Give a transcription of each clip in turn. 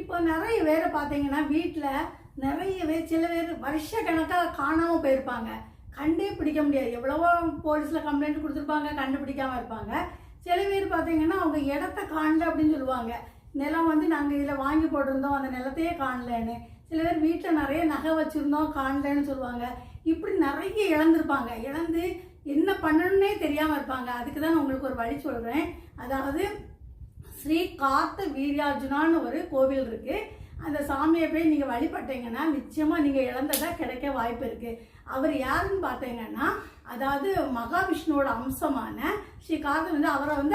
இப்போ நிறைய பேர் பார்த்தீங்கன்னா வீட்டில் நிறையவே சில பேர் வருஷ கணக்காக காணாமல் போயிருப்பாங்க. கண்டே பிடிக்க முடியாது. எவ்வளவோ போலீஸில் கம்ப்ளைண்ட் கொடுத்துருப்பாங்க, கண்டுபிடிக்காமல் இருப்பாங்க. சில பேர் பார்த்தீங்கன்னா அவங்க இடத்த காணல அப்படின்னு சொல்லுவாங்க. நிலம் வந்து நாங்கள் இதில் வாங்கி போட்டிருந்தோம், அந்த நிலத்தையே காணலன்னு. சில பேர் வீட்டில் நிறைய நகை வச்சுருந்தோம், காணலன்னு சொல்லுவாங்க. இப்படி நிறைய இழந்திருப்பாங்க. இழந்து என்ன பண்ணணுன்னே தெரியாமல் இருப்பாங்க. அதுக்கு தான் நான் உங்களுக்கு ஒரு வழி சொல்கிறேன். அதாவது ஸ்ரீ காத்த வீரியார்ஜுனான்னு ஒரு கோவில் இருக்குது. அந்த சாமியை போய் நீங்கள் வழிபட்டீங்கன்னா நிச்சயமாக நீங்கள் இழந்ததாக கிடைக்க வாய்ப்பு இருக்குது. அவர் யாருன்னு பார்த்தீங்கன்னா, அதாவது மகாவிஷ்ணுவோட அம்சமான ஸ்ரீ காத்த வந்து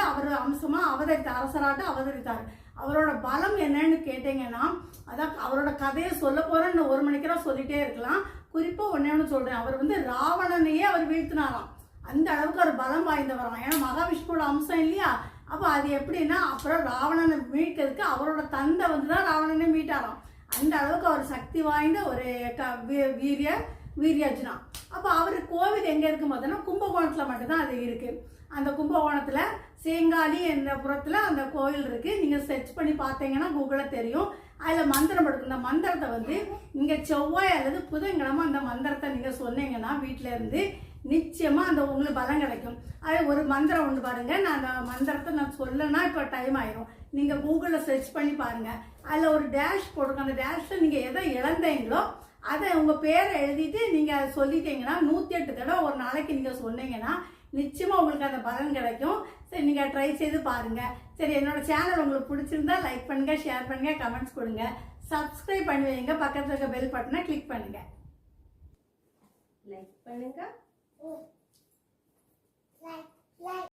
அவர் அம்சமாக அரசராக அவதரித்தார். அவரோட பலம் என்னன்னு கேட்டீங்கன்னா, அதான் அவரோட கதையை சொல்ல போகிறேன். இன்னும் 1 மணிக்கு தான் சொல்லிகிட்டே இருக்கலாம். குறிப்பாக ஒன்று சொல்கிறேன். அவர் வந்து ராவணனையே அவர் வீழ்த்தினாராம். அந்த அளவுக்கு ஒரு பலம் வாய்ந்தவராம். ஏன்னா மகாவிஷ்ணுவோட அம்சம் இல்லையா? அப்போ அது எப்படின்னா, அப்புறம் ராவணனை மீட்கிறதுக்கு அவரோட தந்தை வந்து தான் ராவணனை மீட்டாராம். அந்த அளவுக்கு அவர் சக்தி வாய்ந்த ஒரு வீரியார்ஜுனா. அப்போ அவர் கோவில் எங்கே இருக்கும் பார்த்தோன்னா, கும்பகோணத்தில் மட்டும்தான் அது இருக்குது. அந்த கும்பகோணத்தில் சேங்காலி என்ற புறத்தில் அந்த கோவில் இருக்குது. நீங்கள் சர்ச் பண்ணி பார்த்தீங்கன்னா கூகுளில் தெரியும். அதில் மந்திரம் எடுக்கும். இந்த மந்திரத்தை வந்து இங்கே செவ்வாய் அல்லது புதன்கிழமை அந்த மந்திரத்தை நீங்கள் சொன்னீங்கன்னா வீட்டில் இருந்து நிச்சயமாக அந்த உங்களுக்கு பலம் கிடைக்கும். அது ஒரு மந்திரம் ஒன்று பாருங்கள். நான் அந்த மந்திரத்தை நான் சொல்லனா இப்போ டைம் ஆயிரும். நீங்கள் கூகுளில் சர்ச் பண்ணி பாருங்கள். அதில் ஒரு டேஷ் போட்டிருக்கோம். அந்த டேஷில் நீங்கள் எதை இழந்தீங்களோ அதை உங்கள் பேரை எழுதிட்டு நீங்கள் அதை சொல்லிட்டீங்கன்னா 108 தடவை ஒரு நாளைக்கு நீங்கள் சொன்னீங்கன்னா நிச்சயமாக உங்களுக்கு அந்த பலன் கிடைக்கும். சரி, நீங்கள் ட்ரை செய்து பாருங்கள். சரி, என்னோட சேனல் உங்களுக்கு பிடிச்சிருந்தா லைக் பண்ணுங்கள், ஷேர் பண்ணுங்கள், கமெண்ட்ஸ் கொடுங்க, சப்ஸ்கிரைப் பண்ணி வைங்க, பக்கத்தில் இருக்க பெல் பட்டனை கிளிக் பண்ணுங்கள். லைக் பண்ணுங்க.